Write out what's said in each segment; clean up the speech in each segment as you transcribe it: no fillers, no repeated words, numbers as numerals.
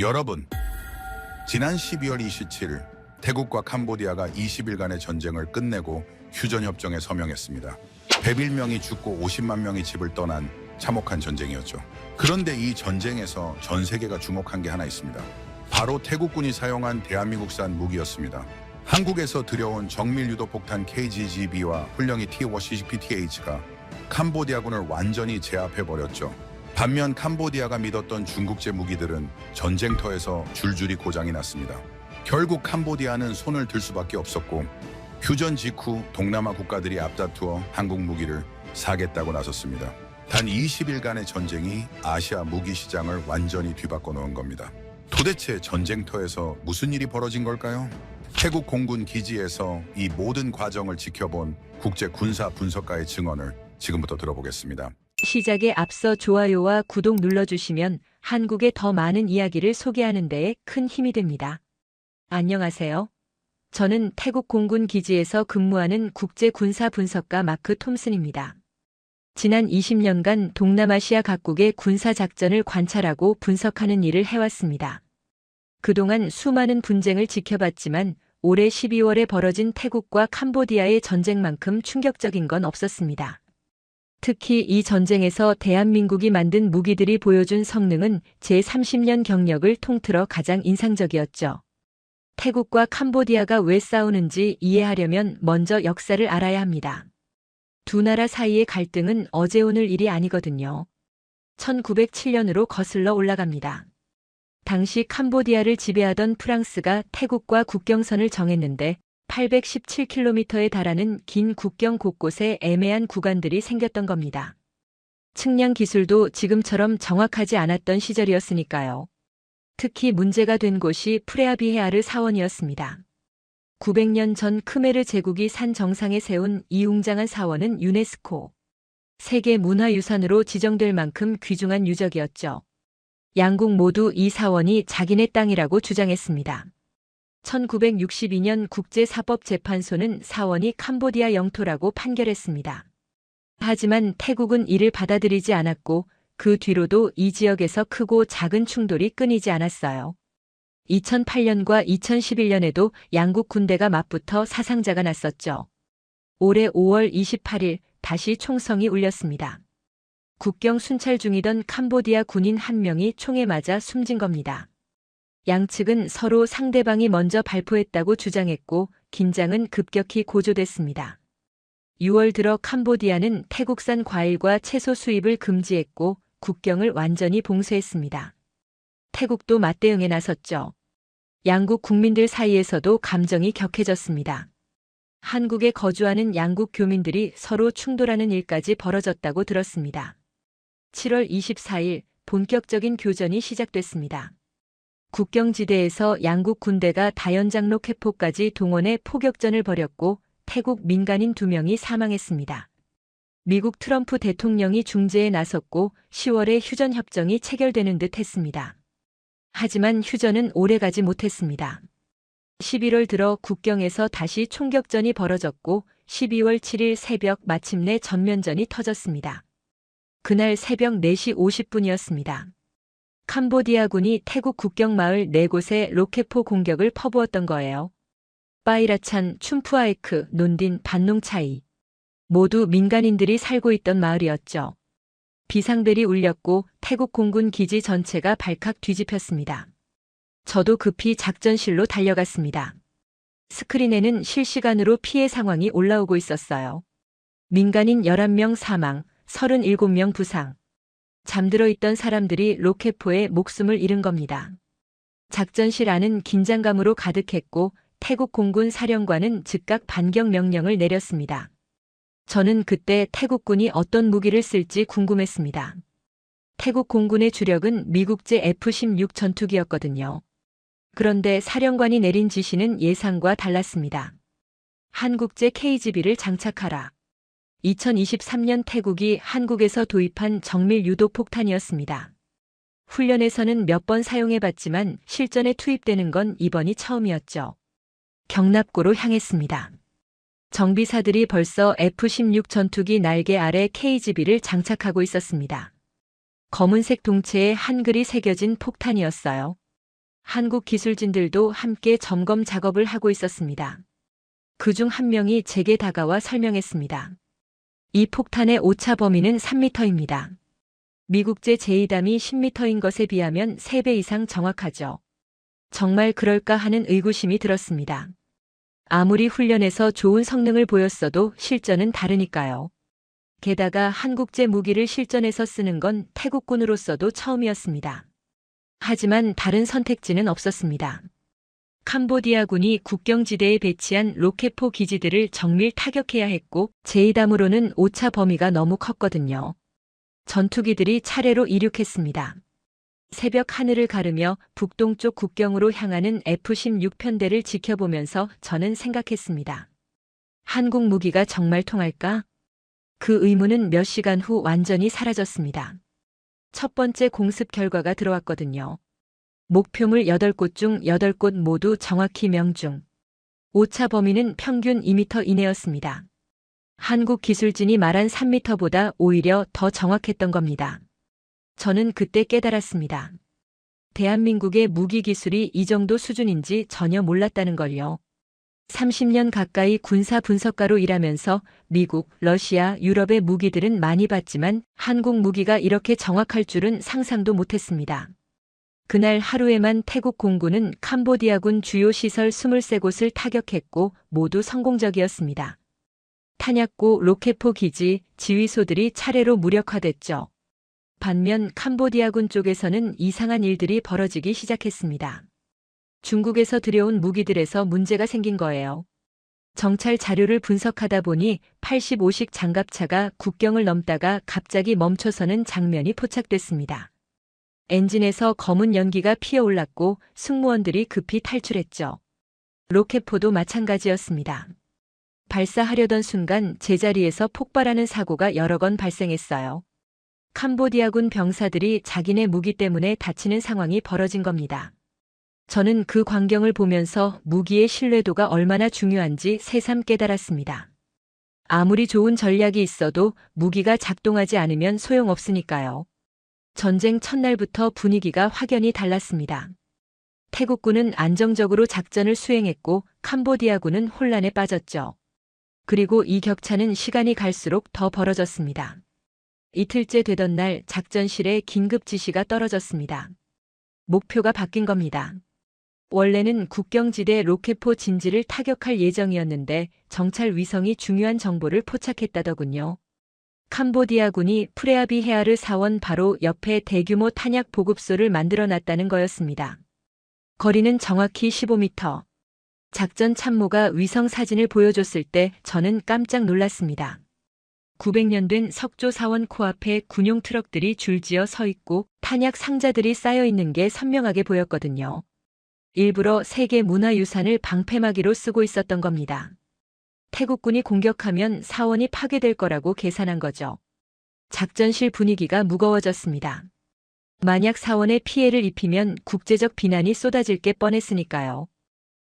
여러분, 지난 12월 27일 태국과 캄보디아가 20일간의 전쟁을 끝내고 휴전협정에 서명했습니다. 101명이 죽고 50만 명이 집을 떠난 참혹한 전쟁이었죠. 그런데 이 전쟁에서 전 세계가 주목한 게 하나 있습니다. 바로 태국군이 사용한 대한민국산 무기였습니다. 한국에서 들여온 정밀 유도 폭탄 KGGB와 훈령이 T-50PTH가 캄보디아군을 완전히 제압해버렸죠. 반면 캄보디아가 믿었던 중국제 무기들은 전쟁터에서 줄줄이 고장이 났습니다. 결국 캄보디아는 손을 들 수밖에 없었고 휴전 직후 동남아 국가들이 앞다투어 한국 무기를 사겠다고 나섰습니다. 단 20일간의 전쟁이 아시아 무기 시장을 완전히 뒤바꿔 놓은 겁니다. 도대체 전쟁터에서 무슨 일이 벌어진 걸까요? 태국 공군 기지에서 이 모든 과정을 지켜본 국제 군사 분석가의 증언을 지금부터 들어보겠습니다. 시작에 앞서 좋아요와 구독 눌러주시면 한국의 더 많은 이야기를 소개하는 데에 큰 힘이 됩니다. 안녕하세요. 저는 태국 공군 기지에서 근무하는 국제 군사 분석가 마크 톰슨입니다. 지난 20년간 동남아시아 각국의 군사 작전을 관찰하고 분석하는 일을 해왔습니다. 그동안 수많은 분쟁을 지켜봤지만 올해 12월에 벌어진 태국과 캄보디아의 전쟁만큼 충격적인 건 없었습니다. 특히 이 전쟁에서 대한민국이 만든 무기들이 보여준 성능은 제30년 경력을 통틀어 가장 인상적이었죠. 태국과 캄보디아가 왜 싸우는지 이해하려면 먼저 역사를 알아야 합니다. 두 나라 사이의 갈등은 어제 오늘 일이 아니거든요. 1907년으로 거슬러 올라갑니다. 당시 캄보디아를 지배하던 프랑스가 태국과 국경선을 정했는데 817km에 달하는 긴 국경 곳곳에 애매한 구간들이 생겼던 겁니다. 측량 기술도 지금처럼 정확하지 않았던 시절이었으니까요. 특히 문제가 된 곳이 프레아비헤아르 사원이었습니다. 900년 전 크메르 제국이 산 정상에 세운 이 웅장한 사원은 유네스코 세계 문화유산으로 지정될 만큼 귀중한 유적이었죠. 양국 모두 이 사원이 자기네 땅이라고 주장했습니다. 1962년 국제사법재판소는 사원이 캄보디아 영토라고 판결했습니다. 하지만 태국은 이를 받아들이지 않았고 그 뒤로도 이 지역에서 크고 작은 충돌이 끊이지 않았어요. 2008년과 2011년에도 양국 군대가 맞붙어 사상자가 났었죠. 올해 5월 28일 다시 총성이 울렸습니다. 국경 순찰 중이던 캄보디아 군인 한 명이 총에 맞아 숨진 겁니다. 양측은 서로 상대방이 먼저 발포했다고 주장했고 긴장은 급격히 고조됐습니다. 6월 들어 캄보디아는 태국산 과일과 채소 수입을 금지했고 국경을 완전히 봉쇄했습니다. 태국도 맞대응에 나섰죠. 양국 국민들 사이에서도 감정이 격해졌습니다. 한국에 거주하는 양국 교민들이 서로 충돌하는 일까지 벌어졌다고 들었습니다. 7월 24일 본격적인 교전이 시작됐습니다. 국경지대에서 양국 군대가 다연장 로켓포까지 동원해 포격전을 벌였고 태국 민간인 2명이 사망했습니다. 미국 트럼프 대통령이 중재에 나섰고 10월에 휴전협정이 체결되는 듯 했습니다. 하지만 휴전은 오래가지 못했습니다. 11월 들어 국경에서 다시 총격전이 벌어졌고 12월 7일 새벽 마침내 전면전이 터졌습니다. 그날 새벽 4시 50분이었습니다. 캄보디아군이 태국 국경 마을 4곳에 로켓포 공격을 퍼부었던 거예요. 빠이라찬, 춤푸아에크, 논딘, 반농차이. 모두 민간인들이 살고 있던 마을이었죠. 비상벨이 울렸고 태국 공군 기지 전체가 발칵 뒤집혔습니다. 저도 급히 작전실로 달려갔습니다. 스크린에는 실시간으로 피해 상황이 올라오고 있었어요. 민간인 11명 사망, 37명 부상. 잠들어 있던 사람들이 로켓포에 목숨을 잃은 겁니다. 작전실 안은 긴장감으로 가득했고 태국 공군 사령관은 즉각 반격 명령을 내렸습니다. 저는 그때 태국군이 어떤 무기를 쓸지 궁금했습니다. 태국 공군의 주력은 미국제 F-16 전투기였거든요. 그런데 사령관이 내린 지시는 예상과 달랐습니다. 한국제 KGB를 장착하라. 2023년 태국이 한국에서 도입한 정밀 유도 폭탄이었습니다. 훈련에서는 몇 번 사용해봤지만 실전에 투입되는 건 이번이 처음이었죠. 경납고로 향했습니다. 정비사들이 벌써 F-16 전투기 날개 아래 KGB를 장착하고 있었습니다. 검은색 동체에 한글이 새겨진 폭탄이었어요. 한국 기술진들도 함께 점검 작업을 하고 있었습니다. 그중 한 명이 제게 다가와 설명했습니다. 이 폭탄의 오차 범위는 3m입니다. 미국제 제2담이 10m인 것에 비하면 3배 이상 정확하죠. 정말 그럴까 하는 의구심이 들었습니다. 아무리 훈련에서 좋은 성능을 보였어도 실전은 다르니까요. 게다가 한국제 무기를 실전에서 쓰는 건 태국군으로서도 처음이었습니다. 하지만 다른 선택지는 없었습니다. 캄보디아군이 국경지대에 배치한 로켓포 기지들을 정밀 타격해야 했고 제2담으로는 오차 범위가 너무 컸거든요. 전투기들이 차례로 이륙했습니다. 새벽 하늘을 가르며 북동쪽 국경으로 향하는 F-16 편대를 지켜보면서 저는 생각했습니다. 한국 무기가 정말 통할까? 그 의문은 몇 시간 후 완전히 사라졌습니다. 첫 번째 공습 결과가 들어왔거든요. 목표물 8곳 중 8곳 모두 정확히 명중. 오차 범위는 평균 2m 이내였습니다. 한국 기술진이 말한 3m보다 오히려 더 정확했던 겁니다. 저는 그때 깨달았습니다. 대한민국의 무기 기술이 이 정도 수준인지 전혀 몰랐다는 걸요. 30년 가까이 군사 분석가로 일하면서 미국, 러시아, 유럽의 무기들은 많이 봤지만 한국 무기가 이렇게 정확할 줄은 상상도 못했습니다. 그날 하루에만 태국 공군은 캄보디아군 주요 시설 23곳을 타격했고 모두 성공적이었습니다. 탄약고, 로켓포 기지, 지휘소들이 차례로 무력화됐죠. 반면 캄보디아군 쪽에서는 이상한 일들이 벌어지기 시작했습니다. 중국에서 들여온 무기들에서 문제가 생긴 거예요. 정찰 자료를 분석하다 보니 85식 장갑차가 국경을 넘다가 갑자기 멈춰서는 장면이 포착됐습니다. 엔진에서 검은 연기가 피어올랐고 승무원들이 급히 탈출했죠. 로켓포도 마찬가지였습니다. 발사하려던 순간 제자리에서 폭발하는 사고가 여러 건 발생했어요. 캄보디아군 병사들이 자기네 무기 때문에 다치는 상황이 벌어진 겁니다. 저는 그 광경을 보면서 무기의 신뢰도가 얼마나 중요한지 새삼 깨달았습니다. 아무리 좋은 전략이 있어도 무기가 작동하지 않으면 소용없으니까요. 전쟁 첫날부터 분위기가 확연히 달랐습니다. 태국군은 안정적으로 작전을 수행했고 캄보디아군은 혼란에 빠졌죠. 그리고 이 격차는 시간이 갈수록 더 벌어졌습니다. 이틀째 되던 날 작전실에 긴급 지시가 떨어졌습니다. 목표가 바뀐 겁니다. 원래는 국경지대 로켓포 진지를 타격할 예정이었는데 정찰 위성이 중요한 정보를 포착했다더군요. 캄보디아군이 프레아비 헤아르 사원 바로 옆에 대규모 탄약 보급소를 만들어놨다는 거였습니다. 거리는 정확히 15m. 작전 참모가 위성 사진을 보여줬을 때 저는 깜짝 놀랐습니다. 900년 된 석조 사원 코앞에 군용 트럭들이 줄지어 서 있고 탄약 상자들이 쌓여 있는 게 선명하게 보였거든요. 일부러 세계 문화유산을 방패막이로 쓰고 있었던 겁니다. 태국군이 공격하면 사원이 파괴될 거라고 계산한 거죠. 작전실 분위기가 무거워졌습니다. 만약 사원에 피해를 입히면 국제적 비난이 쏟아질 게 뻔했으니까요.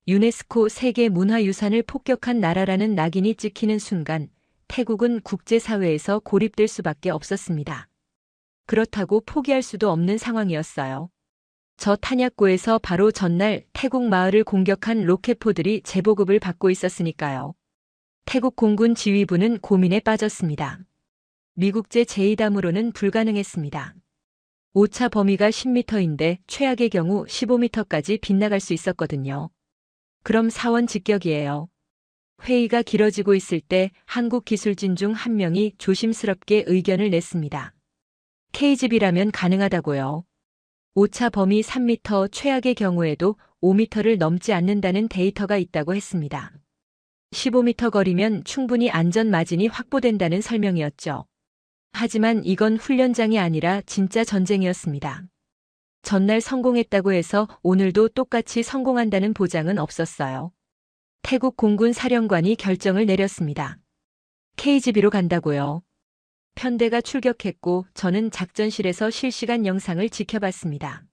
유네스코 세계 문화유산을 폭격한 나라라는 낙인이 찍히는 순간 태국은 국제사회에서 고립될 수밖에 없었습니다. 그렇다고 포기할 수도 없는 상황이었어요. 저 탄약고에서 바로 전날 태국 마을을 공격한 로켓포들이 재보급을 받고 있었으니까요. 태국 공군 지휘부는 고민에 빠졌습니다. 미국제 제2담으로는 불가능했습니다. 오차 범위가 10m인데 최악의 경우 15m까지 빗나갈 수 있었거든요. 그럼 사원 직격이에요. 회의가 길어지고 있을 때 한국 기술진 중 한 명이 조심스럽게 의견을 냈습니다. KGB라면 가능하다고요. 오차 범위 3m, 최악의 경우에도 5m를 넘지 않는다는 데이터가 있다고 했습니다. 15m 거리면 충분히 안전 마진이 확보된다는 설명이었죠. 하지만 이건 훈련장이 아니라 진짜 전쟁이었습니다. 전날 성공했다고 해서 오늘도 똑같이 성공한다는 보장은 없었어요. 태국 공군 사령관이 결정을 내렸습니다. KGB로 간다고요. 편대가 출격했고 저는 작전실에서 실시간 영상을 지켜봤습니다.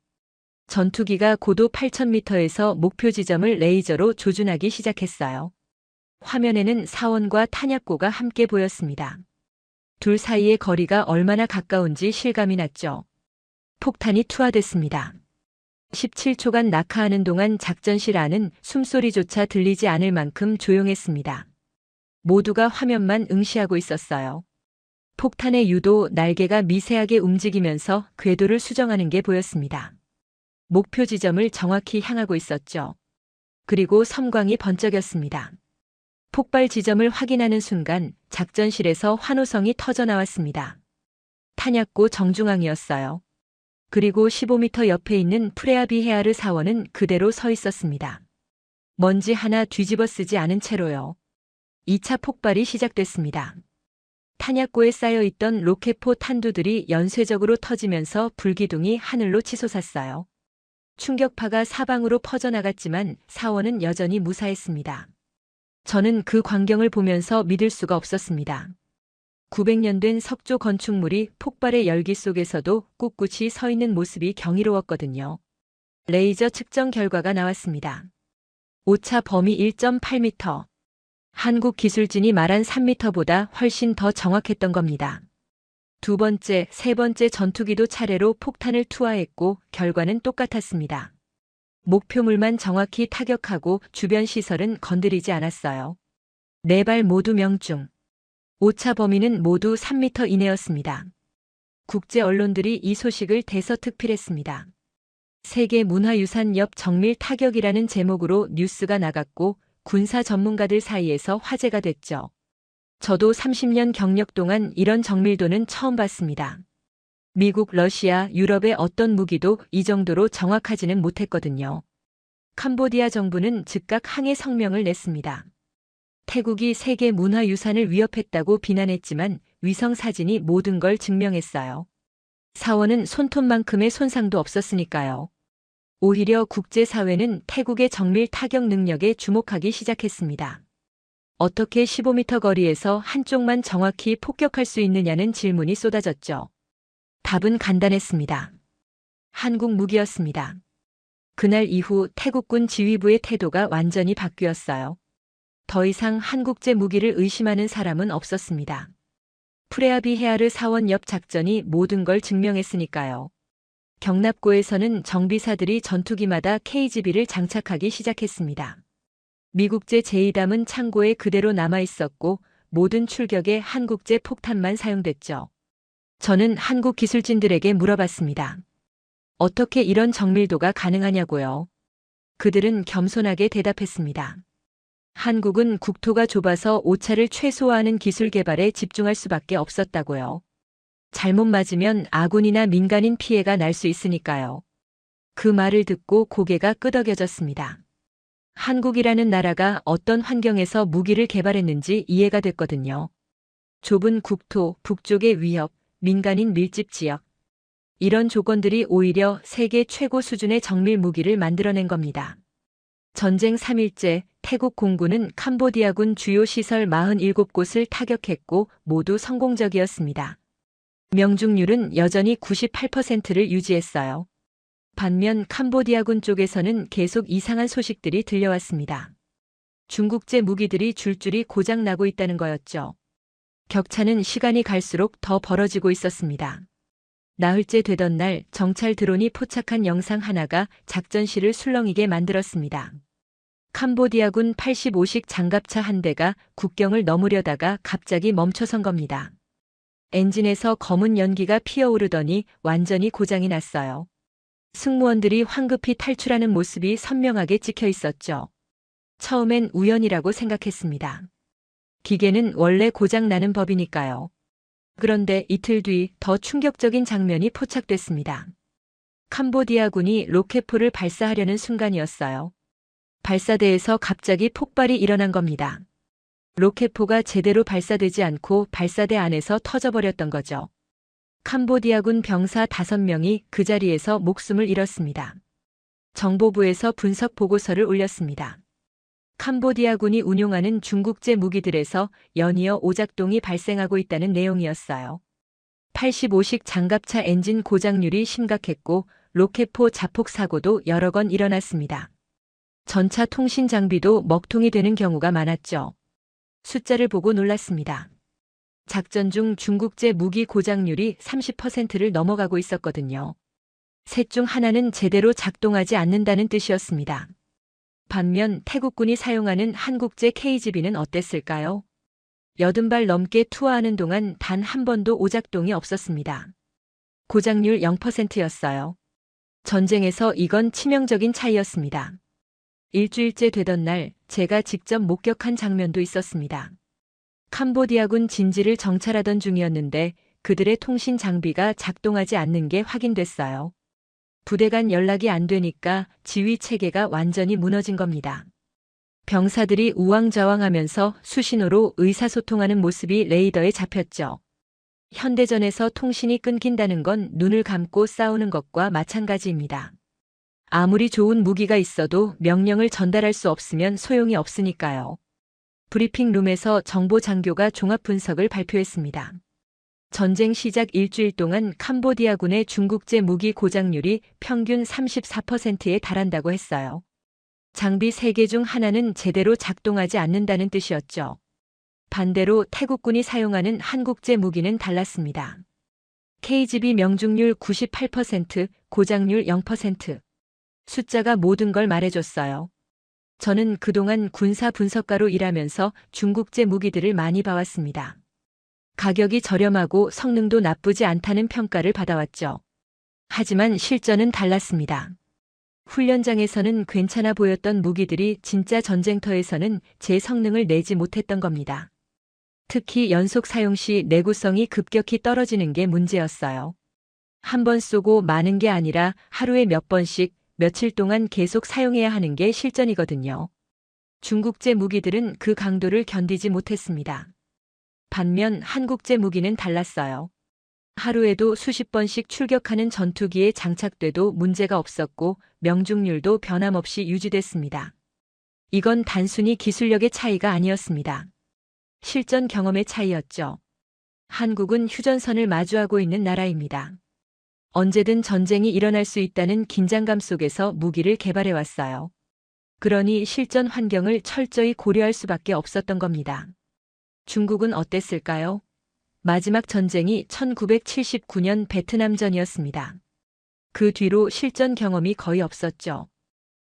전투기가 고도 8,000m에서 목표 지점을 레이저로 조준하기 시작했어요. 화면에는 사원과 탄약고가 함께 보였습니다. 둘 사이의 거리가 얼마나 가까운지 실감이 났죠. 폭탄이 투하됐습니다. 17초간 낙하하는 동안 작전실 안은 숨소리조차 들리지 않을 만큼 조용했습니다. 모두가 화면만 응시하고 있었어요. 폭탄의 유도 날개가 미세하게 움직이면서 궤도를 수정하는 게 보였습니다. 목표 지점을 정확히 향하고 있었죠. 그리고 섬광이 번쩍였습니다. 폭발 지점을 확인하는 순간 작전실에서 환호성이 터져 나왔습니다. 탄약고 정중앙이었어요. 그리고 15m 옆에 있는 프레아비헤아르 사원은 그대로 서 있었습니다. 먼지 하나 뒤집어 쓰지 않은 채로요. 2차 폭발이 시작됐습니다. 탄약고에 쌓여있던 로켓포 탄두들이 연쇄적으로 터지면서 불기둥이 하늘로 치솟았어요. 충격파가 사방으로 퍼져나갔지만 사원은 여전히 무사했습니다. 저는 그 광경을 보면서 믿을 수가 없었습니다. 900년 된 석조 건축물이 폭발의 열기 속에서도 꿋꿋이 서 있는 모습이 경이로웠거든요. 레이저 측정 결과가 나왔습니다. 오차 범위 1.8m. 한국 기술진이 말한 3m보다 훨씬 더 정확했던 겁니다. 두 번째, 세 번째 전투기도 차례로 폭탄을 투하했고 결과는 똑같았습니다. 목표물만 정확히 타격하고 주변 시설은 건드리지 않았어요. 네 발 모두 명중. 오차 범위는 모두 3m 이내였습니다. 국제 언론들이 이 소식을 대서특필했습니다. 세계 문화유산 옆 정밀 타격이라는 제목으로 뉴스가 나갔고 군사 전문가들 사이에서 화제가 됐죠. 저도 30년 경력 동안 이런 정밀도는 처음 봤습니다. 미국, 러시아, 유럽의 어떤 무기도 이 정도로 정확하지는 못했거든요. 캄보디아 정부는 즉각 항해 성명을 냈습니다. 태국이 세계 문화유산을 위협했다고 비난했지만 위성 사진이 모든 걸 증명했어요. 사원은 손톱만큼의 손상도 없었으니까요. 오히려 국제사회는 태국의 정밀 타격 능력에 주목하기 시작했습니다. 어떻게 15m 거리에서 한쪽만 정확히 폭격할 수 있느냐는 질문이 쏟아졌죠. 답은 간단했습니다. 한국 무기였습니다. 그날 이후 태국군 지휘부의 태도가 완전히 바뀌었어요. 더 이상 한국제 무기를 의심하는 사람은 없었습니다. 프레아비헤아르 사원 옆 작전이 모든 걸 증명했으니까요. 경납고에서는 정비사들이 전투기마다 KGB를 장착하기 시작했습니다. 미국제 제2담은 창고에 그대로 남아있었고 모든 출격에 한국제 폭탄만 사용됐죠. 저는 한국 기술진들에게 물어봤습니다. 어떻게 이런 정밀도가 가능하냐고요. 그들은 겸손하게 대답했습니다. 한국은 국토가 좁아서 오차를 최소화하는 기술 개발에 집중할 수밖에 없었다고요. 잘못 맞으면 아군이나 민간인 피해가 날 수 있으니까요. 그 말을 듣고 고개가 끄덕여졌습니다. 한국이라는 나라가 어떤 환경에서 무기를 개발했는지 이해가 됐거든요. 좁은 국토, 북쪽의 위협, 민간인 밀집 지역. 이런 조건들이 오히려 세계 최고 수준의 정밀 무기를 만들어낸 겁니다. 전쟁 3일째 태국 공군은 캄보디아군 주요 시설 47곳을 타격했고 모두 성공적이었습니다. 명중률은 여전히 98%를 유지했어요. 반면 캄보디아군 쪽에서는 계속 이상한 소식들이 들려왔습니다. 중국제 무기들이 줄줄이 고장나고 있다는 거였죠. 격차는 시간이 갈수록 더 벌어지고 있었습니다. 나흘째 되던 날 정찰 드론이 포착한 영상 하나가 작전실을 술렁이게 만들었습니다. 캄보디아군 85식 장갑차 한 대가 국경을 넘으려다가 갑자기 멈춰선 겁니다. 엔진에서 검은 연기가 피어오르더니 완전히 고장이 났어요. 승무원들이 황급히 탈출하는 모습이 선명하게 찍혀 있었죠. 처음엔 우연이라고 생각했습니다. 기계는 원래 고장나는 법이니까요. 그런데 이틀 뒤 더 충격적인 장면이 포착됐습니다. 캄보디아군이 로켓포를 발사하려는 순간이었어요. 발사대에서 갑자기 폭발이 일어난 겁니다. 로켓포가 제대로 발사되지 않고 발사대 안에서 터져버렸던 거죠. 캄보디아군 병사 5명이 그 자리에서 목숨을 잃었습니다. 정보부에서 분석 보고서를 올렸습니다. 캄보디아군이 운용하는 중국제 무기들에서 연이어 오작동이 발생하고 있다는 내용이었어요. 85식 장갑차 엔진 고장률이 심각했고 로켓포 자폭 사고도 여러 건 일어났습니다. 전차 통신 장비도 먹통이 되는 경우가 많았죠. 숫자를 보고 놀랐습니다. 작전 중 중국제 무기 고장률이 30%를 넘어가고 있었거든요. 셋 중 하나는 제대로 작동하지 않는다는 뜻이었습니다. 반면 태국군이 사용하는 한국제 KGB는 어땠을까요? 80발 넘게 투하하는 동안 단 한 번도 오작동이 없었습니다. 고장률 0%였어요. 전쟁에서 이건 치명적인 차이였습니다. 일주일째 되던 날 제가 직접 목격한 장면도 있었습니다. 캄보디아군 진지를 정찰하던 중이었는데 그들의 통신 장비가 작동하지 않는 게 확인됐어요. 부대 간 연락이 안 되니까 지휘 체계가 완전히 무너진 겁니다. 병사들이 우왕좌왕하면서 수신호로 의사소통하는 모습이 레이더에 잡혔죠. 현대전에서 통신이 끊긴다는 건 눈을 감고 싸우는 것과 마찬가지입니다. 아무리 좋은 무기가 있어도 명령을 전달할 수 없으면 소용이 없으니까요. 브리핑룸에서 정보 장교가 종합 분석을 발표했습니다. 전쟁 시작 일주일 동안 캄보디아군의 중국제 무기 고장률이 평균 34%에 달한다고 했어요. 장비 3개 중 하나는 제대로 작동하지 않는다는 뜻이었죠. 반대로 태국군이 사용하는 한국제 무기는 달랐습니다. KGB 명중률 98%, 고장률 0%. 숫자가 모든 걸 말해줬어요. 저는 그동안 군사 분석가로 일하면서 중국제 무기들을 많이 봐왔습니다. 가격이 저렴하고 성능도 나쁘지 않다는 평가를 받아왔죠. 하지만 실전은 달랐습니다. 훈련장에서는 괜찮아 보였던 무기들이 진짜 전쟁터에서는 제 성능을 내지 못했던 겁니다. 특히 연속 사용 시 내구성이 급격히 떨어지는 게 문제였어요. 한 번 쏘고 마는 게 아니라 하루에 몇 번씩 며칠 동안 계속 사용해야 하는 게 실전이거든요. 중국제 무기들은 그 강도를 견디지 못했습니다. 반면 한국제 무기는 달랐어요. 하루에도 수십 번씩 출격하는 전투기에 장착돼도 문제가 없었고 명중률도 변함없이 유지됐습니다. 이건 단순히 기술력의 차이가 아니었습니다. 실전 경험의 차이였죠. 한국은 휴전선을 마주하고 있는 나라입니다. 언제든 전쟁이 일어날 수 있다는 긴장감 속에서 무기를 개발해왔어요. 그러니 실전 환경을 철저히 고려할 수밖에 없었던 겁니다. 중국은 어땠을까요? 마지막 전쟁이 1979년 베트남전이었습니다. 그 뒤로 실전 경험이 거의 없었죠.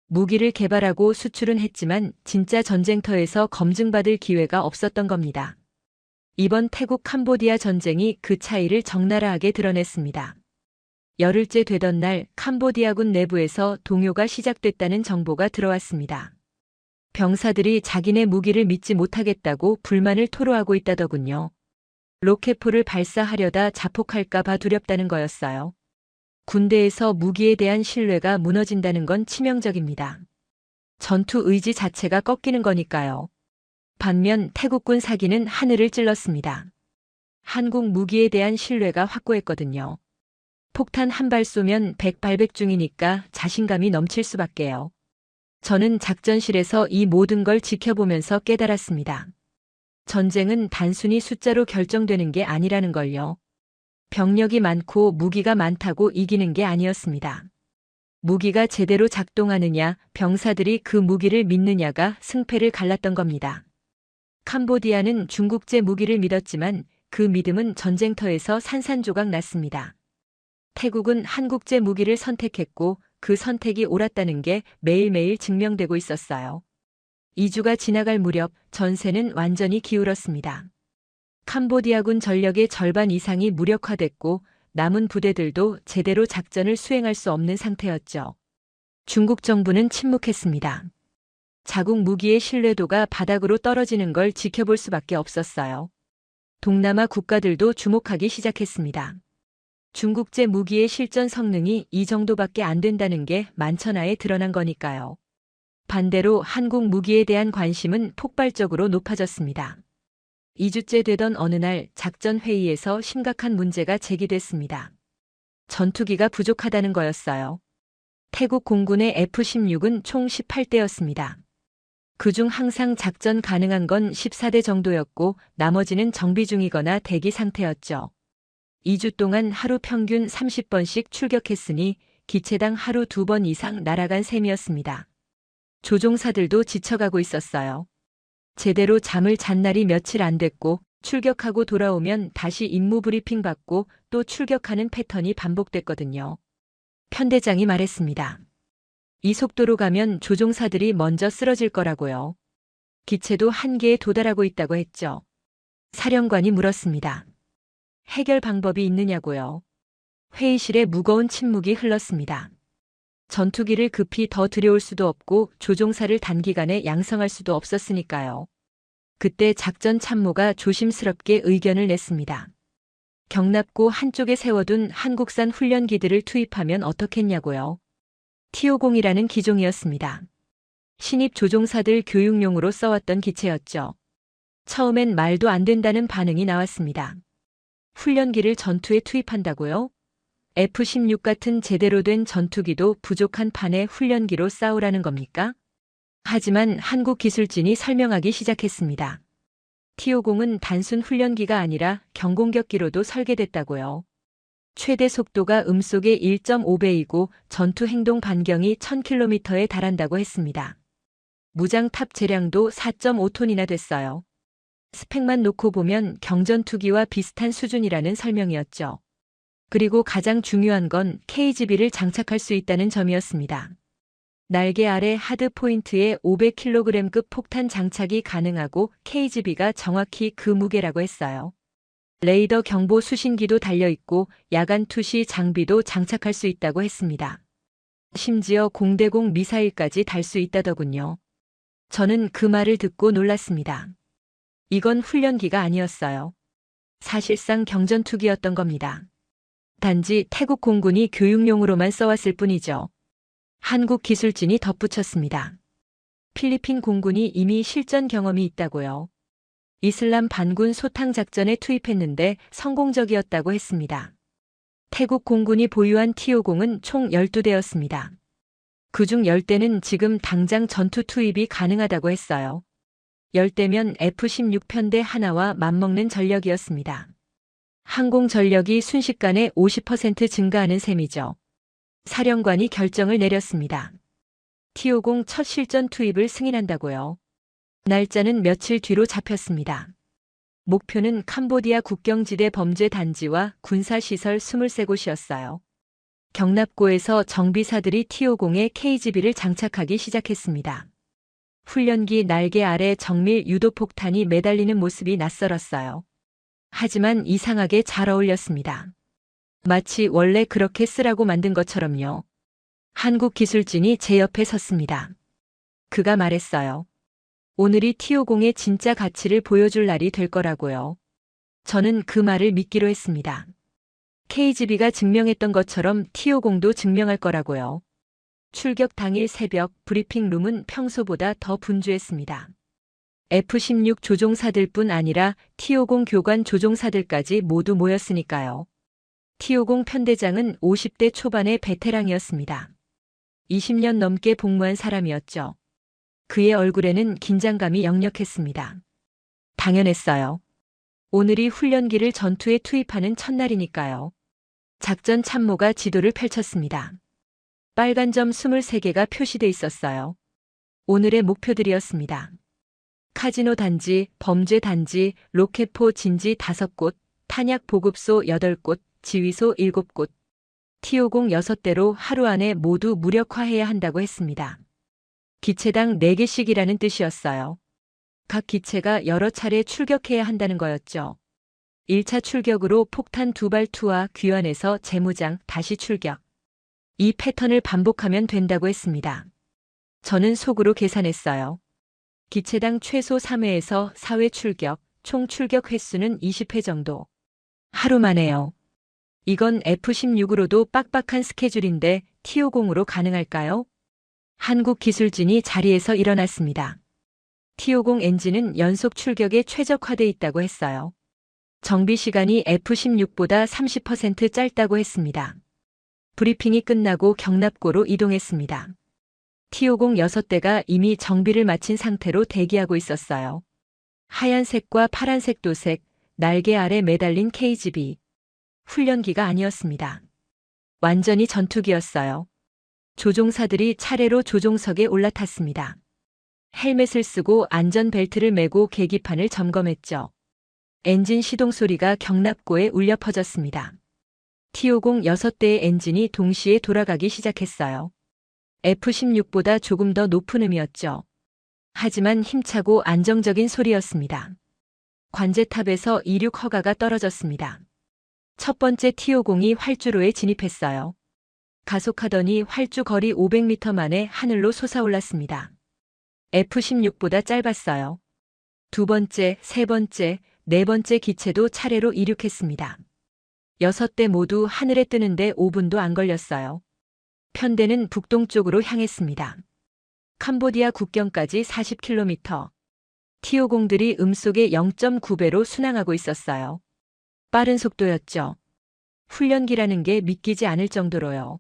무기를 개발하고 수출은 했지만 진짜 전쟁터에서 검증받을 기회가 없었던 겁니다. 이번 태국 캄보디아 전쟁이 그 차이를 적나라하게 드러냈습니다. 열흘째 되던 날 캄보디아군 내부에서 동요가 시작됐다는 정보가 들어왔습니다. 병사들이 자기네 무기를 믿지 못하겠다고 불만을 토로하고 있다더군요. 로켓포를 발사하려다 자폭할까 봐 두렵다는 거였어요. 군대에서 무기에 대한 신뢰가 무너진다는 건 치명적입니다. 전투 의지 자체가 꺾이는 거니까요. 반면 태국군 사기는 하늘을 찔렀습니다. 한국 무기에 대한 신뢰가 확고했거든요. 폭탄 한 발 쏘면 백발백중이니까 자신감이 넘칠 수밖에요. 저는 작전실에서 이 모든 걸 지켜보면서 깨달았습니다. 전쟁은 단순히 숫자로 결정되는 게 아니라는 걸요. 병력이 많고 무기가 많다고 이기는 게 아니었습니다. 무기가 제대로 작동하느냐, 병사들이 그 무기를 믿느냐가 승패를 갈랐던 겁니다. 캄보디아는 중국제 무기를 믿었지만 그 믿음은 전쟁터에서 산산조각 났습니다. 태국은 한국제 무기를 선택했고 그 선택이 옳았다는 게 매일매일 증명되고 있었어요. 2주가 지나갈 무렵 전세는 완전히 기울었습니다. 캄보디아군 전력의 절반 이상이 무력화됐고 남은 부대들도 제대로 작전을 수행할 수 없는 상태였죠. 중국 정부는 침묵했습니다. 자국 무기의 신뢰도가 바닥으로 떨어지는 걸 지켜볼 수밖에 없었어요. 동남아 국가들도 주목하기 시작했습니다. 중국제 무기의 실전 성능이 이 정도밖에 안 된다는 게 만천하에 드러난 거니까요. 반대로 한국 무기에 대한 관심은 폭발적으로 높아졌습니다. 2주째 되던 어느 날 작전 회의에서 심각한 문제가 제기됐습니다. 전투기가 부족하다는 거였어요. 태국 공군의 F-16은 총 18대였습니다. 그중 항상 작전 가능한 건 14대 정도였고 나머지는 정비 중이거나 대기 상태였죠. 2주 동안 하루 평균 30번씩 출격했으니 기체당 하루 2번 이상 날아간 셈이었습니다. 조종사들도 지쳐가고 있었어요. 제대로 잠을 잔 날이 며칠 안 됐고 출격하고 돌아오면 다시 임무 브리핑 받고 또 출격하는 패턴이 반복됐거든요. 편대장이 말했습니다. 이 속도로 가면 조종사들이 먼저 쓰러질 거라고요. 기체도 한계에 도달하고 있다고 했죠. 사령관이 물었습니다. 해결 방법이 있느냐고요. 회의실에 무거운 침묵이 흘렀습니다. 전투기를 급히 더 들여올 수도 없고 조종사를 단기간에 양성할 수도 없었으니까요. 그때 작전 참모가 조심스럽게 의견을 냈습니다. 경납고 한쪽에 세워둔 한국산 훈련기들을 투입하면 어떻겠냐고요. T-50이라는 기종이었습니다. 신입 조종사들 교육용으로 써왔던 기체였죠. 처음엔 말도 안 된다는 반응이 나왔습니다. 훈련기를 전투에 투입한다고요? F-16 같은 제대로 된 전투기도 부족한 판에 훈련기로 싸우라는 겁니까? 하지만 한국 기술진이 설명하기 시작했습니다. T-50은 단순 훈련기가 아니라 경공격기로도 설계됐다고요. 최대 속도가 음속의 1.5배이고 전투 행동 반경이 1000km에 달한다고 했습니다. 무장 탑 재량도 4.5톤이나 됐어요. 스펙만 놓고 보면 경전투기와 비슷한 수준이라는 설명이었죠. 그리고 가장 중요한 건 KGB를 장착할 수 있다는 점이었습니다. 날개 아래 하드 포인트에 500kg급 폭탄 장착이 가능하고 KGB가 정확히 그 무게라고 했어요. 레이더 경보 수신기도 달려있고 야간 투시 장비도 장착할 수 있다고 했습니다. 심지어 공대공 미사일까지 달 수 있다더군요. 저는 그 말을 듣고 놀랐습니다. 이건 훈련기가 아니었어요. 사실상 경전투기였던 겁니다. 단지 태국 공군이 교육용으로만 써왔을 뿐이죠. 한국 기술진이 덧붙였습니다. 필리핀 공군이 이미 실전 경험이 있다고요. 이슬람 반군 소탕 작전에 투입했는데 성공적이었다고 했습니다. 태국 공군이 보유한 T-50은 총 12대였습니다. 그중 10대는 지금 당장 전투 투입이 가능하다고 했어요. 10대면 F-16 편대 하나와 맞먹는 전력이었습니다. 항공 전력이 순식간에 50% 증가하는 셈이죠. 사령관이 결정을 내렸습니다. T-50 첫 실전 투입을 승인한다고요. 날짜는 며칠 뒤로 잡혔습니다. 목표는 캄보디아 국경지대 범죄 단지와 군사시설 23곳이었어요. 경납고에서 정비사들이 T-50에 KGB를 장착하기 시작했습니다. 훈련기 날개 아래 정밀 유도폭탄이 매달리는 모습이 낯설었어요. 하지만 이상하게 잘 어울렸습니다. 마치 원래 그렇게 쓰라고 만든 것처럼요. 한국 기술진이 제 옆에 섰습니다. 그가 말했어요. 오늘이 T-50의 진짜 가치를 보여줄 날이 될 거라고요. 저는 그 말을 믿기로 했습니다. KGB가 증명했던 것처럼 T-50도 증명할 거라고요. 출격 당일 새벽 브리핑룸은 평소보다 더 분주했습니다. F-16 조종사들뿐 아니라 T-50 교관 조종사들까지 모두 모였으니까요. T-50 편대장은 50대 초반의 베테랑이었습니다. 20년 넘게 복무한 사람이었죠. 그의 얼굴에는 긴장감이 역력했습니다. 당연했어요. 오늘이 훈련기를 전투에 투입하는 첫날이니까요. 작전 참모가 지도를 펼쳤습니다. 빨간 점 23개가 표시돼 있었어요. 오늘의 목표들이었습니다. 카지노 단지, 범죄 단지, 로켓포 진지 5곳, 탄약 보급소 8곳, 지휘소 7곳, T-50 6대로 하루 안에 모두 무력화해야 한다고 했습니다. 기체당 4개씩이라는 뜻이었어요. 각 기체가 여러 차례 출격해야 한다는 거였죠. 1차 출격으로 폭탄 2발 투하 귀환해서 재무장 다시 출격. 이 패턴을 반복하면 된다고 했습니다. 저는 속으로 계산했어요. 기체당 최소 3회에서 4회 출격, 총 출격 횟수는 20회 정도. 하루 만에요. 이건 F-16으로도 빡빡한 스케줄인데 T-50으로 가능할까요? 한국 기술진이 자리에서 일어났습니다. T-50 엔진은 연속 출격에 최적화돼 있다고 했어요. 정비 시간이 F-16보다 30% 짧다고 했습니다. 브리핑이 끝나고 경납고로 이동했습니다. T-50 6대가 이미 정비를 마친 상태로 대기하고 있었어요. 하얀색과 파란색 도색, 날개 아래 매달린 KGB. 훈련기가 아니었습니다. 완전히 전투기였어요. 조종사들이 차례로 조종석에 올라탔습니다. 헬멧을 쓰고 안전벨트를 매고 계기판을 점검했죠. 엔진 시동 소리가 경납고에 울려 퍼졌습니다. T-50 6대의 엔진이 동시에 돌아가기 시작했어요. F-16보다 조금 더 높은 음이었죠. 하지만 힘차고 안정적인 소리였습니다. 관제탑에서 이륙 허가가 떨어졌습니다. 첫 번째 T-50이 활주로에 진입했어요. 가속하더니 활주 거리 500m 만에 하늘로 솟아올랐습니다. F-16보다 짧았어요. 두 번째, 세 번째, 네 번째 기체도 차례로 이륙했습니다. 6대 모두 하늘에 뜨는데 5분도 안 걸렸어요. 편대는 북동쪽으로 향했습니다. 캄보디아 국경까지 40km. T-50들이 음속의 0.9배로 순항하고 있었어요. 빠른 속도였죠. 훈련기라는 게 믿기지 않을 정도로요.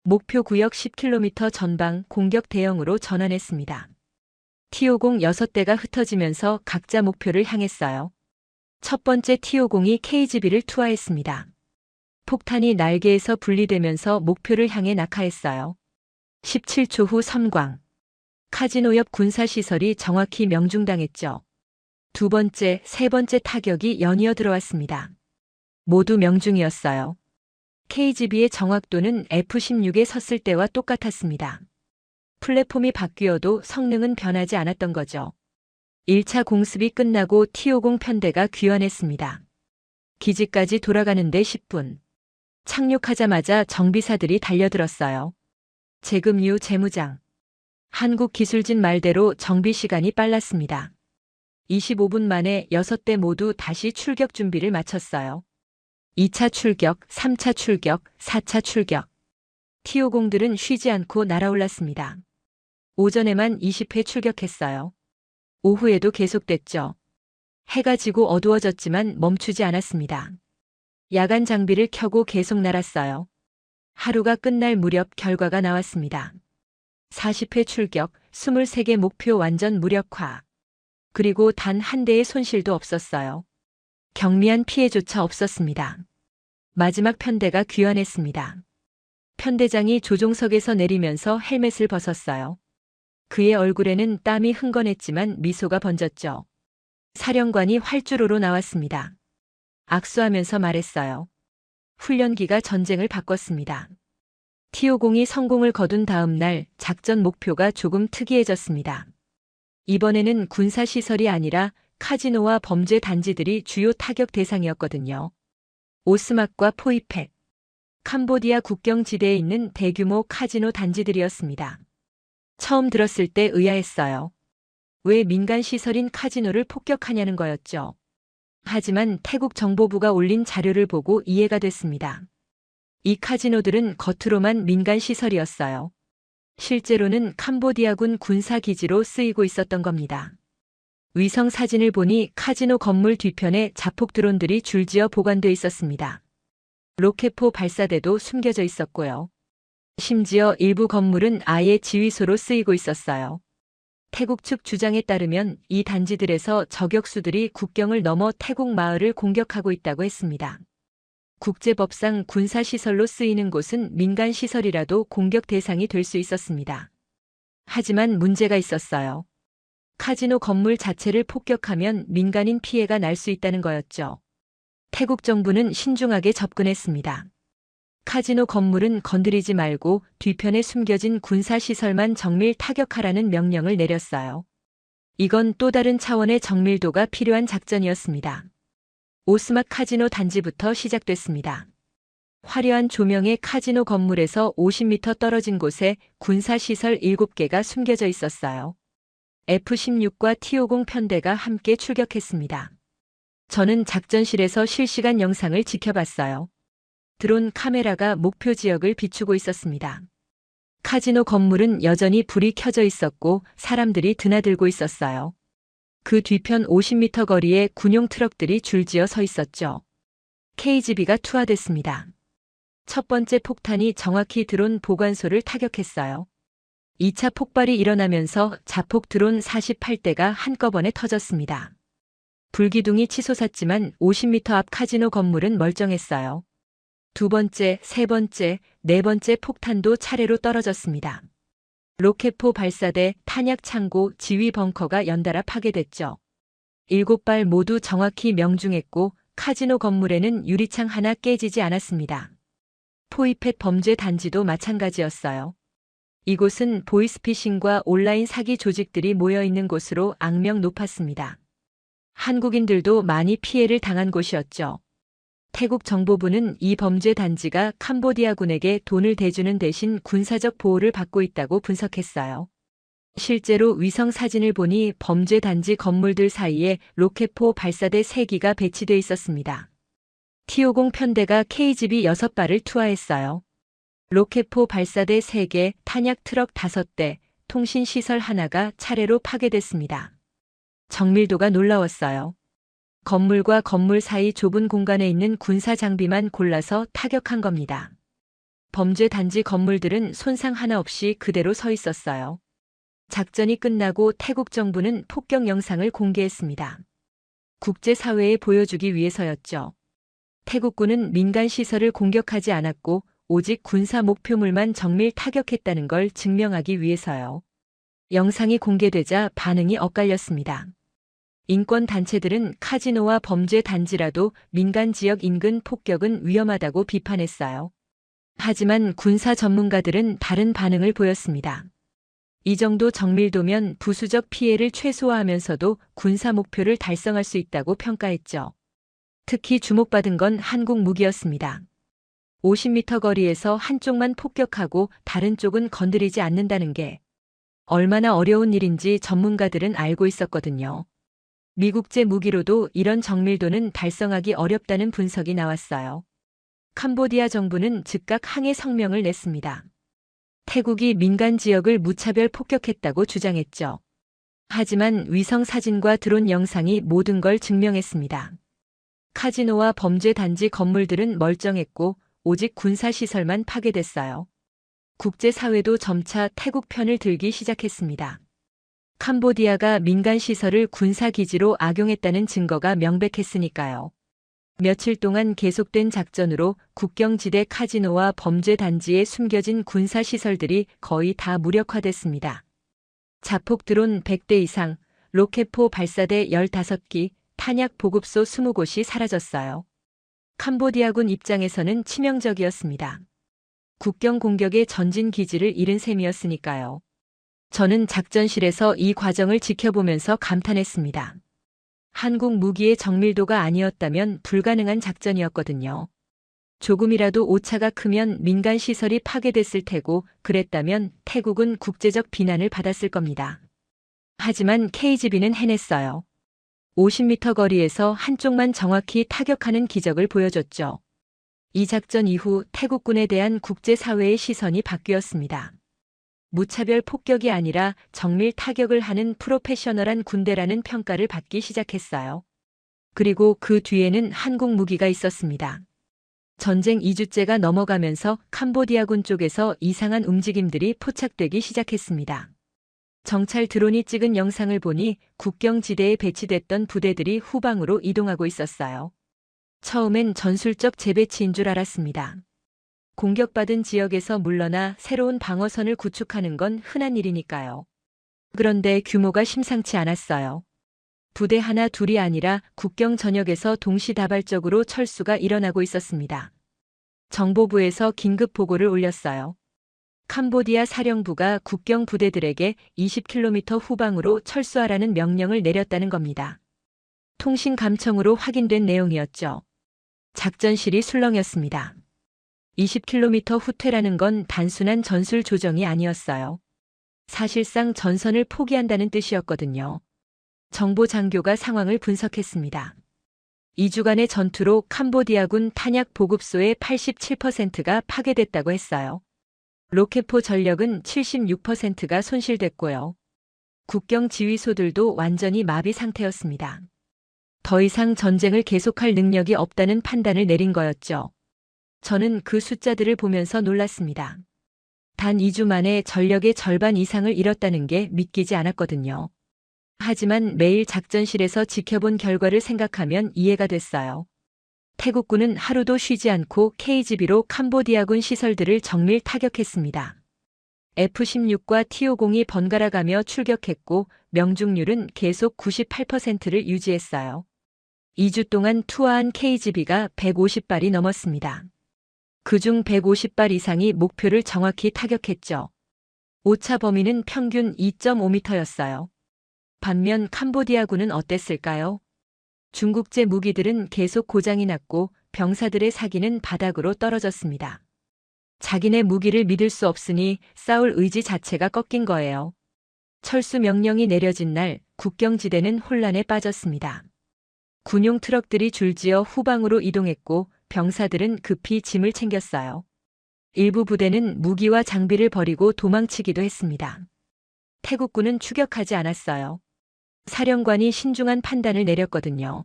목표 구역 10km 전방 공격 대형으로 전환했습니다. T-50 6대가 흩어지면서 각자 목표를 향했어요. 첫 번째 T-50이 KGB를 투하했습니다. 폭탄이 날개에서 분리되면서 목표를 향해 낙하했어요. 17초 후 섬광. 카지노 옆 군사시설이 정확히 명중당했죠. 두 번째, 세 번째 타격이 연이어 들어왔습니다. 모두 명중이었어요. KGB의 정확도는 F-16에 섰을 때와 똑같았습니다. 플랫폼이 바뀌어도 성능은 변하지 않았던 거죠. 1차 공습이 끝나고 T-50 편대가 귀환했습니다. 기지까지 돌아가는데 10분. 착륙하자마자 정비사들이 달려들었어요. 재금유 재무장. 한국기술진 말대로 정비 시간이 빨랐습니다. 25분 만에 6대 모두 다시 출격 준비를 마쳤어요. 2차 출격, 3차 출격, 4차 출격. T-50들은 쉬지 않고 날아올랐습니다. 오전에만 20회 출격했어요. 오후에도 계속됐죠. 해가 지고 어두워졌지만 멈추지 않았습니다. 야간 장비를 켜고 계속 날았어요. 하루가 끝날 무렵 결과가 나왔습니다. 40회 출격, 23개 목표 완전 무력화. 그리고 단 한 대의 손실도 없었어요. 경미한 피해조차 없었습니다. 마지막 편대가 귀환했습니다. 편대장이 조종석에서 내리면서 헬멧을 벗었어요. 그의 얼굴에는 땀이 흥건했지만 미소가 번졌죠. 사령관이 활주로로 나왔습니다. 악수하면서 말했어요. 훈련기가 전쟁을 바꿨습니다. T-50이 성공을 거둔 다음 날 작전 목표가 조금 특이해졌습니다. 이번에는 군사시설이 아니라 카지노와 범죄 단지들이 주요 타격 대상이었거든요. 오스막과 포이펙, 캄보디아 국경지대에 있는 대규모 카지노 단지들이었습니다. 처음 들었을 때 의아했어요. 왜 민간 시설인 카지노를 폭격하냐는 거였죠. 하지만 태국 정보부가 올린 자료를 보고 이해가 됐습니다. 이 카지노들은 겉으로만 민간 시설이었어요. 실제로는 캄보디아군 군사기지로 쓰이고 있었던 겁니다. 위성 사진을 보니 카지노 건물 뒤편에 자폭 드론들이 줄지어 보관돼 있었습니다. 로켓포 발사대도 숨겨져 있었고요. 심지어 일부 건물은 아예 지휘소로 쓰이고 있었어요. 태국 측 주장에 따르면 이 단지들에서 저격수들이 국경을 넘어 태국 마을을 공격하고 있다고 했습니다. 국제법상 군사시설로 쓰이는 곳은 민간시설이라도 공격 대상이 될 수 있었습니다. 하지만 문제가 있었어요. 카지노 건물 자체를 폭격하면 민간인 피해가 날 수 있다는 거였죠. 태국 정부는 신중하게 접근했습니다. 카지노 건물은 건드리지 말고 뒤편에 숨겨진 군사시설만 정밀 타격하라는 명령을 내렸어요. 이건 또 다른 차원의 정밀도가 필요한 작전이었습니다. 오스막 카지노 단지부터 시작됐습니다. 화려한 조명의 카지노 건물에서 50m 떨어진 곳에 군사시설 7개가 숨겨져 있었어요. F-16과 T-50 편대가 함께 출격했습니다. 저는 작전실에서 실시간 영상을 지켜봤어요. 드론 카메라가 목표 지역을 비추고 있었습니다. 카지노 건물은 여전히 불이 켜져 있었고 사람들이 드나들고 있었어요. 그 뒤편 50m 거리에 군용 트럭들이 줄지어 서 있었죠. KGB가 투하됐습니다. 첫 번째 폭탄이 정확히 드론 보관소를 타격했어요. 2차 폭발이 일어나면서 자폭 드론 48대가 한꺼번에 터졌습니다. 불기둥이 치솟았지만 50m 앞 카지노 건물은 멀쩡했어요. 두 번째, 세 번째, 네 번째 폭탄도 차례로 떨어졌습니다. 로켓포 발사대, 탄약 창고, 지휘 벙커가 연달아 파괴됐죠. 7발 모두 정확히 명중했고 카지노 건물에는 유리창 하나 깨지지 않았습니다. 포이펫 범죄 단지도 마찬가지였어요. 이곳은 보이스피싱과 온라인 사기 조직들이 모여 있는 곳으로 악명 높았습니다. 한국인들도 많이 피해를 당한 곳이었죠. 태국 정보부는 이 범죄 단지가 캄보디아군에게 돈을 대주는 대신 군사적 보호를 받고 있다고 분석했어요. 실제로 위성 사진을 보니 범죄 단지 건물들 사이에 로켓포 발사대 3기가 배치돼 있었습니다. T-50 편대가 KGB 6발을 투하했어요. 로켓포 발사대 3개, 탄약 트럭 5대, 통신시설 하나가 차례로 파괴됐습니다. 정밀도가 놀라웠어요. 건물과 건물 사이 좁은 공간에 있는 군사 장비만 골라서 타격한 겁니다. 범죄 단지 건물들은 손상 하나 없이 그대로 서 있었어요. 작전이 끝나고 태국 정부는 폭격 영상을 공개했습니다. 국제사회에 보여주기 위해서였죠. 태국군은 민간 시설을 공격하지 않았고 오직 군사 목표물만 정밀 타격했다는 걸 증명하기 위해서요. 영상이 공개되자 반응이 엇갈렸습니다. 인권단체들은 카지노와 범죄 단지라도 민간 지역 인근 폭격은 위험하다고 비판했어요. 하지만 군사 전문가들은 다른 반응을 보였습니다. 이 정도 정밀도면 부수적 피해를 최소화하면서도 군사 목표를 달성할 수 있다고 평가했죠. 특히 주목받은 건 한국 무기였습니다. 50m 거리에서 한쪽만 폭격하고 다른 쪽은 건드리지 않는다는 게 얼마나 어려운 일인지 전문가들은 알고 있었거든요. 미국제 무기로도 이런 정밀도는 달성하기 어렵다는 분석이 나왔어요. 캄보디아 정부는 즉각 항해 성명을 냈습니다. 태국이 민간 지역을 무차별 폭격했다고 주장했죠. 하지만 위성 사진과 드론 영상이 모든 걸 증명했습니다. 카지노와 범죄 단지 건물들은 멀쩡했고 오직 군사시설만 파괴됐어요. 국제사회도 점차 태국 편을 들기 시작했습니다. 캄보디아가 민간 시설을 군사기지로 악용했다는 증거가 명백했으니까요. 며칠 동안 계속된 작전으로 국경지대 카지노와 범죄 단지에 숨겨진 군사시설들이 거의 다 무력화됐습니다. 자폭 드론 100대 이상, 로켓포 발사대 15기, 탄약 보급소 20곳이 사라졌어요. 캄보디아군 입장에서는 치명적이었습니다. 국경 공격의 전진 기지를 잃은 셈이었으니까요. 저는 작전실에서 이 과정을 지켜보면서 감탄했습니다. 한국 무기의 정밀도가 아니었다면 불가능한 작전이었거든요. 조금이라도 오차가 크면 민간 시설이 파괴됐을 테고 그랬다면 태국은 국제적 비난을 받았을 겁니다. 하지만 KGB는 해냈어요. 50m 거리에서 한쪽만 정확히 타격하는 기적을 보여줬죠. 이 작전 이후 태국군에 대한 국제사회의 시선이 바뀌었습니다. 무차별 폭격이 아니라 정밀 타격을 하는 프로페셔널한 군대라는 평가를 받기 시작했어요. 그리고 그 뒤에는 한국 무기가 있었습니다. 전쟁 2주째가 넘어가면서 캄보디아군 쪽에서 이상한 움직임들이 포착되기 시작했습니다. 정찰 드론이 찍은 영상을 보니 국경지대에 배치됐던 부대들이 후방으로 이동하고 있었어요. 처음엔 전술적 재배치인 줄 알았습니다. 공격받은 지역에서 물러나 새로운 방어선을 구축하는 건 흔한 일이니까요. 그런데 규모가 심상치 않았어요. 부대 하나 둘이 아니라 국경 전역에서 동시다발적으로 철수가 일어나고 있었습니다. 정보부에서 긴급 보고를 올렸어요. 캄보디아 사령부가 국경 부대들에게 20km 후방으로 철수하라는 명령을 내렸다는 겁니다. 통신 감청으로 확인된 내용이었죠. 작전실이 술렁였습니다. 20km 후퇴라는 건 단순한 전술 조정이 아니었어요. 사실상 전선을 포기한다는 뜻이었거든요. 정보 장교가 상황을 분석했습니다. 2주간의 전투로 캄보디아군 탄약 보급소의 87%가 파괴됐다고 했어요. 로켓포 전력은 76%가 손실됐고요. 국경 지휘소들도 완전히 마비 상태였습니다. 더 이상 전쟁을 계속할 능력이 없다는 판단을 내린 거였죠. 저는 그 숫자들을 보면서 놀랐습니다. 단 2주 만에 전력의 절반 이상을 잃었다는 게 믿기지 않았거든요. 하지만 매일 작전실에서 지켜본 결과를 생각하면 이해가 됐어요. 태국군은 하루도 쉬지 않고 KGB로 캄보디아군 시설들을 정밀 타격했습니다. F-16과 T-50이 번갈아가며 출격했고 명중률은 계속 98%를 유지했어요. 2주 동안 투하한 KGB가 150발이 넘었습니다. 그중 150발 이상이 목표를 정확히 타격했죠. 오차 범위는 평균 2.5m였어요. 반면 캄보디아군은 어땠을까요? 중국제 무기들은 계속 고장이 났고 병사들의 사기는 바닥으로 떨어졌습니다. 자기네 무기를 믿을 수 없으니 싸울 의지 자체가 꺾인 거예요. 철수 명령이 내려진 날 국경지대는 혼란에 빠졌습니다. 군용 트럭들이 줄지어 후방으로 이동했고 병사들은 급히 짐을 챙겼어요. 일부 부대는 무기와 장비를 버리고 도망치기도 했습니다. 태국군은 추격하지 않았어요. 사령관이 신중한 판단을 내렸거든요.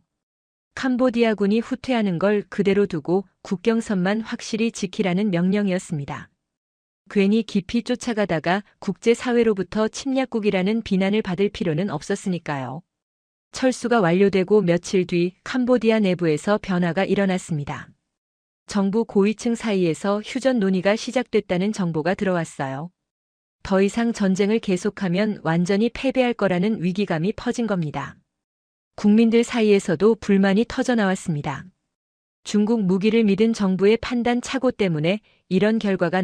캄보디아군이 후퇴하는 걸 그대로 두고 국경선만 확실히 지키라는 명령이었습니다. 괜히 깊이 쫓아가다가 국제사회로부터 침략국이라는 비난을 받을 필요는 없었으니까요. 철수가 완료되고 며칠 뒤 캄보디아 내부에서 변화가 일어났습니다. 정부 고위층 사이에서 휴전 논의가 시작됐다는 정보가 들어왔어요. 더 이상 전쟁을 계속하면 완전히 패배할 거라는 위기감이 퍼진 겁니다. 국민들 사이에서도 불만이 터져나왔습니다. 중국 무기를 믿은 정부의 판단 착오 때문에 이런 결과가